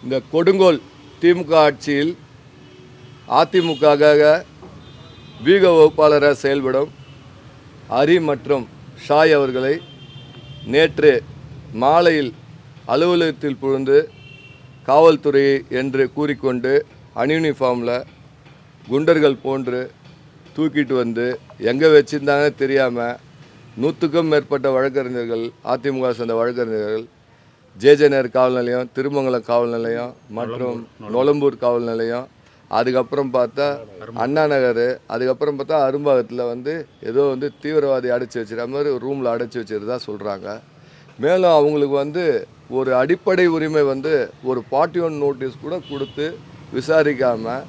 இந்த கொடுங்கோல் திமுக ஆட்சியில் அதிமுகவாக வீக வகுப்பாளராக செயல்படும் ஹரி மற்றும் ஷாய் அவர்களை நேற்று மாலையில் அலுவலகத்தில் புகுந்து காவல்துறை என்று கூறிக்கொண்டு அன்யூனிஃபார்மில் குண்டர்கள் போன்று தூக்கிட்டு வந்து எங்கே வச்சுருந்தாங்க தெரியாமல் 100க்கும் மேற்பட்ட வழக்கறிஞர்கள், அதிமுக சேர்ந்த வழக்கறிஞர்கள் ஜேஜேநகர் காவல் நிலையம், திருமங்கலம் காவல் நிலையம் மற்றும் நொலம்பூர் காவல் நிலையம், அதுக்கப்புறம் பார்த்தா அண்ணா நகர், அதுக்கப்புறம் பார்த்தா அரும்பாகத்தில் ஏதோ தீவிரவாதி அடைச்சி வச்சுருக்க மாதிரி ஒரு ரூமில் அடைச்சி வச்சுருந்தா சொல்கிறாங்க. மேலும் அவங்களுக்கு ஒரு அடிப்படை உரிமை ஒரு 41 நோட்டீஸ் கூட கொடுத்து விசாரிக்காமல்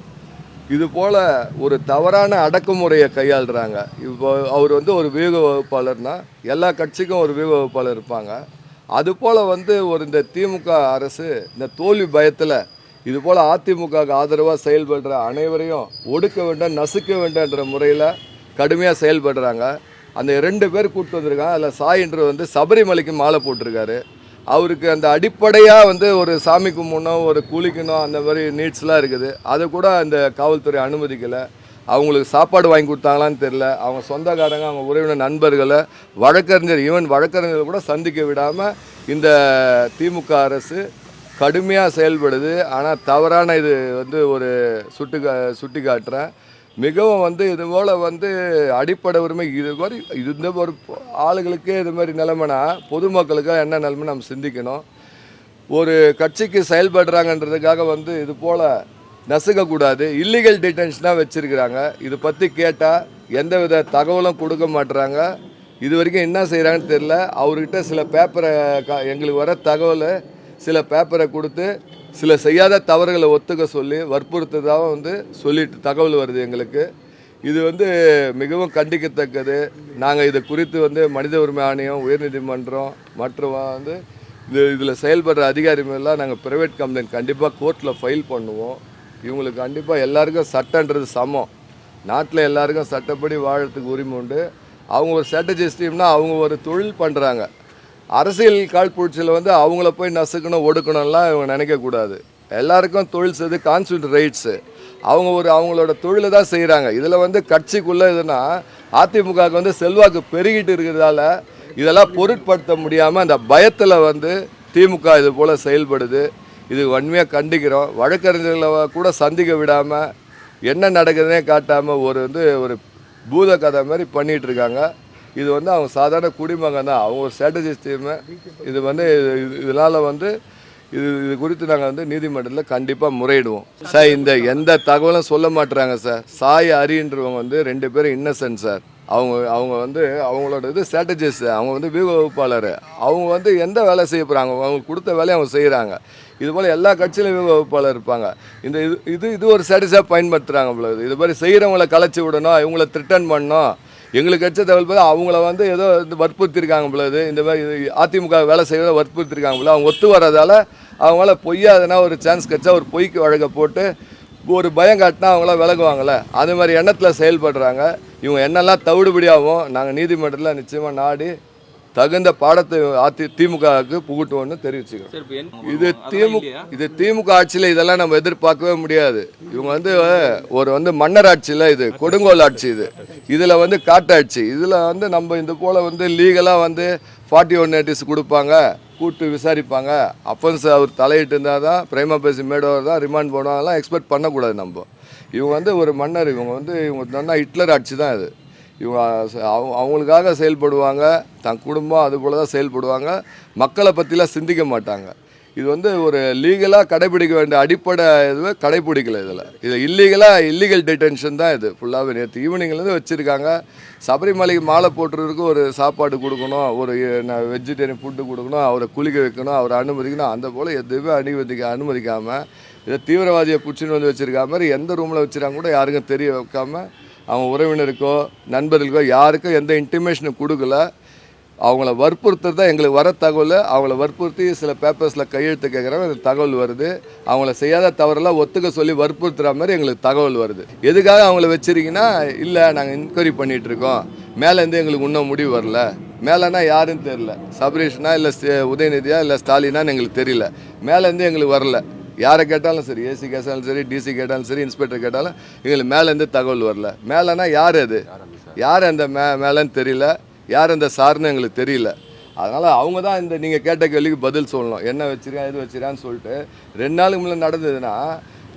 இது போல் ஒரு தவறான அடக்குமுறையை கையாளுறாங்க. இப்போ அவர் ஒரு வீக வகுப்பாளர்னால் எல்லா கட்சிக்கும் ஒரு வீக வகுப்பாளர் இருப்பாங்க. அதுபோல் ஒரு இந்த திமுக அரசு இந்த தோல்வி பயத்தில் இது போல் அதிமுகவுக்கு ஆதரவாக செயல்படுற அனைவரையும் ஒடுக்க வேண்டாம், நசுக்க வேண்டாம்ன்ற முறையில் கடுமையாக செயல்படுறாங்க. அந்த 2 பேர் கூப்பிட்டு வந்திருக்காங்க. அதில் சாயின்ற சபரிமலைக்கு மாலை போட்டிருக்காரு. அவருக்கு அந்த அடிப்படையாக ஒரு சாமி கும்பிடணும், ஒரு குளிக்கணும், அந்த மாதிரி நீட்ஸ்லாம் இருக்குது. அதை கூட அந்த காவல்துறை அனுமதிக்கலை. அவங்களுக்கு சாப்பாடு வாங்கி கொடுத்தாங்களான்னு தெரில. அவங்க சொந்தக்காரங்க, அவங்க உறவினர், நண்பர்களை, வழக்கறிஞர், ஈவன் வழக்கறிஞர்கள் கூட சந்திக்க விடாமல் இந்த திமுக அரசு கடுமையாக செயல்படுது. ஆனால் தவறான இது ஒரு சுட்டி காட்டுறேன். மிகவும் இது போல் அடிப்படை உரிமை இது மாதிரி இந்த ஒரு ஆளுகளுக்கே இது மாதிரி நிலைமைனா பொதுமக்களுக்காக என்ன நிலைமை நம்ம சிந்திக்கணும். ஒரு கட்சிக்கு செயல்படுறாங்கன்றதுக்காக இது போல் நசுக்கக்கூடாது. இல்லீகல் டிடென்ஷனாக வச்சுருக்கிறாங்க. இது பற்றி கேட்டால் எந்த வித தகவலும் கொடுக்க மாட்டுறாங்க. இது வரைக்கும் என்ன செய்கிறாங்கன்னு தெரில. அவர்கிட்ட சில பேப்பரை எங்களுக்கு வர தகவலை சில பேப்பரை கொடுத்து சில செய்யாத தவறுகளை ஒத்துக்க சொல்லி வற்புறுத்ததாக சொல்லிட்டு தகவல் வருது எங்களுக்கு. இது மிகவும் கண்டிக்கத்தக்கது. நாங்கள் இது குறித்து மனித உரிமை ஆணையம், உயர்நீதிமன்றம் மற்றும் இதில் செயல்படுற அதிகாரிகளெல்லாம் நாங்கள் ப்ரைவேட் கம்ப்ளைண்ட் கண்டிப்பாக கோர்ட்டில் ஃபைல் பண்ணுவோம். இவங்களுக்கு கண்டிப்பாக எல்லாருக்கும் சட்டன்றது சமம். நாட்டில் எல்லாருக்கும் சட்டப்படி வாழறதுக்கு உரிமை உண்டு. அவங்க ஒரு ஸ்ட்ராட்டஜிஸ்ட் டீம்னா அவங்க ஒரு தொழில் பண்ணுறாங்க. அரசியல் காழ்ப்புணர்ச்சியில் அவங்கள போய் நசுக்கணும், ஒடுக்கணும்லாம் இவங்க நினைக்கக்கூடாது. எல்லாருக்கும் தொழில் செய்து கான்ஸ்டியூஷன் ரைட்ஸு. அவங்களோட தொழிலை தான் செய்கிறாங்க. இதில் கட்சிக்குள்ளே இதுனா அதிமுகவுக்கு செல்வாக்கு பெருகிட்டு இருக்கிறதால இதெல்லாம் பொருட்படுத்த முடியாமல் அந்த பயத்தில் திமுக இது போல் செயல்படுது. இது வன்மையாக கண்டிக்கிறோம். வழக்கறிஞர்களை கூட சந்திக்க விடாமல் என்ன நடக்குதுன்னே காட்டாமல் ஒரு பூத கதை மாதிரி பண்ணிகிட்ருக்காங்க. இது அவங்க சாதாரண குடிமகன் தான். அவங்க ஒரு ஸ்ட்ராட்டஜிஸ்ட் டீமு. இது இதனால் இது குறித்து நாங்கள் நீதிமன்றத்தில் கண்டிப்பாக முறையிடுவோம். சார், இந்த எந்த தகவலும் சொல்ல மாட்டுறாங்க சார். சாய் ஹரின்றவங்க 2 பேரும் இன்னசென்ட் சார். அவங்க அவங்களோட ஸ்ட்ராட்டஜிஸ்ட். அவங்க வீக வகுப்பாளர். அவங்க எந்த வேலை செய்ய போகிறாங்க, அவங்க கொடுத்த வேலையை அவங்க செய்கிறாங்க. இது போல் எல்லா கட்சியிலும் வீக வகுப்பாளர் இருப்பாங்க. இது ஒரு ஸ்ட்ராட்டஜியாக பயன்படுத்துகிறாங்க பொழுது. இது மாதிரி செய்கிறவங்கள கலைச்சி விடணும், இவங்கள த்ரிட்டன் பண்ணணும். எங்களுக்கு கட்சி தகவல் பார்த்து அவங்கள ஏதோ வற்புறுத்திருக்காங்க பொழுது. இந்த மாதிரி அதிமுக வேலை செய்வதை வற்புறுத்திருக்காங்க போல. அவங்க ஒத்து வர்றதால அவங்களால பொய்யாதுன்னா ஒரு சான்ஸ் கிடச்சா ஒரு பொய்க்கு வழக்க போட்டு ஒரு பயம் காட்டினா அவங்களாம் விலகுவாங்கள்ல. அது மாதிரி எண்ணத்தில் செயல்படுறாங்க. இவங்க என்னெல்லாம் தவிடுபடியாகவும் நாங்கள் நீதிமன்றத்தில் நிச்சயமாக நாடி தகுந்த பாடத்தை திமுகவுக்கு புகுட்டுவோன்னு தெரிவிச்சுக்கிறோம். இது திமுக ஆட்சியில் இதெல்லாம் நம்ம எதிர்பார்க்கவே முடியாது. இவங்க ஒரு மன்னர் ஆட்சியில், இது கொடுங்கோல் ஆட்சி. இதில் காட்டாட்சி. இதில் நம்ம இந்த போல் லீகலாக 41 நோட்டீஸ் கொடுப்பாங்க, கூட்டு விசாரிப்பாங்க. அப்பன்ஸ் அவர் தலையிட்டு இருந்தால் தான் பிரைமா பேசி மேடோவர் தான் ரிமாண்ட் போடுவாங்கலாம் எக்ஸ்பெக்ட் பண்ணக்கூடாது நம்ம. இவங்க ஒரு மன்னர். இவங்க ஹிட்லர் ஆட்சி தான் இது. இவங்க அவங்களுக்காக செயல்படுவாங்க. தன் குடும்பம் அது போல் தான் செயல்படுவாங்க. மக்களை பற்றிலாம் சிந்திக்க மாட்டாங்க. இது ஒரு லீகலாக கடைபிடிக்க வேண்டிய அடிப்படை இதுவே கடைபிடிக்கல. இது இல்லீகல் டிடென்ஷன் தான். இது ஃபுல்லாகவே நேற்று ஈவினிங்லேருந்து வச்சுருக்காங்க. சபரிமலைக்கு மாலை போட்டுறதுக்கு ஒரு சாப்பாடு கொடுக்கணும், ஒரு வெஜிடேரியன் ஃபுட்டு கொடுக்கணும், அவரை குளிக்க வைக்கணும், அவரை அனுமதிக்கணும். அந்த போல் எதுவுமே அனுமதிக்காமல் இதை தீவிரவாதியை பிடிச்சின்னு வச்சுருக்கா மாதிரி எந்த ரூமில் வச்சுருக்காங்க கூட யாருக்கும் தெரிய வைக்காமல் அவங்க உறவினருக்கோ நண்பர்களுக்கோ யாருக்கும் எந்த இன்டிமேஷனும் கொடுக்கல. அவங்கள வற்புறுத்துறது தான் எங்களுக்கு வர தகவல். அவங்கள வற்புறுத்தி சில பேப்பர்ஸில் கையெழுத்து கேட்குறாங்க. அந்த தகவல் வருது. அவங்கள செய்யாத தவறெல்லாம் ஒத்துக்க சொல்லி வற்புறுத்துகிற மாதிரி எங்களுக்கு தகவல் வருது. எதுக்காக அவங்கள வச்சுருக்கீங்கன்னா, இல்லை நாங்கள் என்கொயரி பண்ணிகிட்ருக்கோம், மேலேருந்து எங்களுக்கு இன்னும் முடிவு வரல. மேலேனா யாருன்னு தெரியல. சபரீஷனா இல்லை உதயநிதியா இல்லை ஸ்டாலினான்னு எங்களுக்கு தெரியல. மேலேருந்து எங்களுக்கு வரல. யாரை கேட்டாலும் சரி, ஏசி கேட்டாலும் சரி, டிசி கேட்டாலும் சரி, இன்ஸ்பெக்டர் கேட்டாலும் எங்களுக்கு மேலேருந்து தகவல் வரல. மேலேனா யார் அது, யார் அந்த மேலேன்னு தெரியல, யார் அந்த சார்னு எங்களுக்கு தெரியல. அதனால் அவங்க தான் இந்த நீங்கள் கேட்ட கேள்விக்கு பதில் சொல்லணும். என்ன வச்சிருக்கேன் எது வச்சிருக்கான்னு சொல்லிட்டு 2 நாளுக்கு முன்னே நடந்ததுன்னா,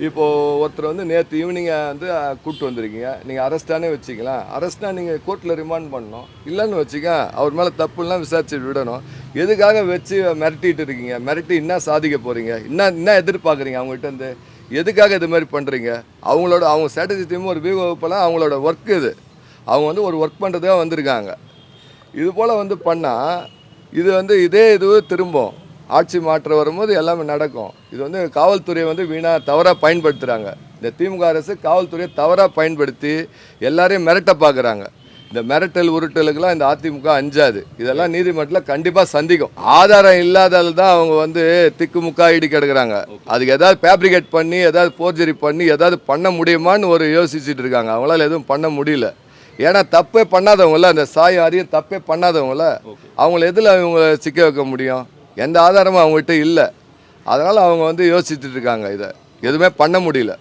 இப்போது ஒருத்தர் வந்து நேற்று ஈவினிங்கை வந்து கூப்பிட்டு வந்திருக்கீங்க, நீங்கள் அரெஸ்டானே வச்சுக்கலாம். அரெஸ்ட்னா நீங்கள் கோர்ட்டில் ரிமாண்ட் பண்ணணும், இல்லைன்னு வச்சுக்க அவர் மேலே தப்புலாம் விசாரிச்சு விடணும். எதுக்காக வச்சு மிரட்டிட்டு இருக்கீங்க? மிரட்டி என்ன சாதிக்க போகிறீங்க? என்ன எதிர்பார்க்குறீங்க அவங்ககிட்ட இருந்து? எதுக்காக இது மாதிரி பண்ணுறீங்க? அவங்க ஸ்ட்ராட்டஜி டீம் ஒரு வியூ வகுப்பெல்லாம் அவங்களோட ஒர்க் இது. அவங்க வந்து ஒரு ஒர்க் பண்ணுறதுக்காக வந்திருக்காங்க. இது போல் வந்து பண்ணால் இது வந்து இதே திரும்பும். ஆட்சி மாற்றம் வரும்போது எல்லாமே நடக்கும். இது வந்து காவல்துறையை வந்து தவறாக பயன்படுத்துகிறாங்க. இந்த திமுக அரசு காவல்துறையை தவறாக பயன்படுத்தி எல்லாரையும் மிரட்ட பார்க்குறாங்க. இந்த மிரட்டல் உருட்டலுக்கெல்லாம் இந்த அதிமுக அஞ்சாது. இதெல்லாம் நீதிமன்றத்தில் கண்டிப்பாக சந்திக்கும். ஆதாரம் இல்லாதால் தான் அவங்க வந்து திக்குமுக்கா இடி கிடக்குறாங்க. அதுக்கு ஏதாவது ஃபேப்ரிகேட் பண்ணி ஏதாவது ஃபோர்ஜரி பண்ணி ஏதாவது பண்ண முடியுமான்னு யோசிச்சுட்டு இருக்காங்க. அவங்களால எதுவும் பண்ண முடியல. ஏன்னா தப்பே பண்ணாதவங்கள, அந்த சாய் ஆரியம் தப்பே பண்ணாதவங்கள அவங்கள எதில் அவங்க சிக்க வைக்க முடியும்? எந்த ஆதாரமும் அவங்ககிட்ட இல்லை. அதனால் அவங்க வந்து யோசிச்சுட்டு இருக்காங்க. இதை எதுவுமே பண்ண முடியல.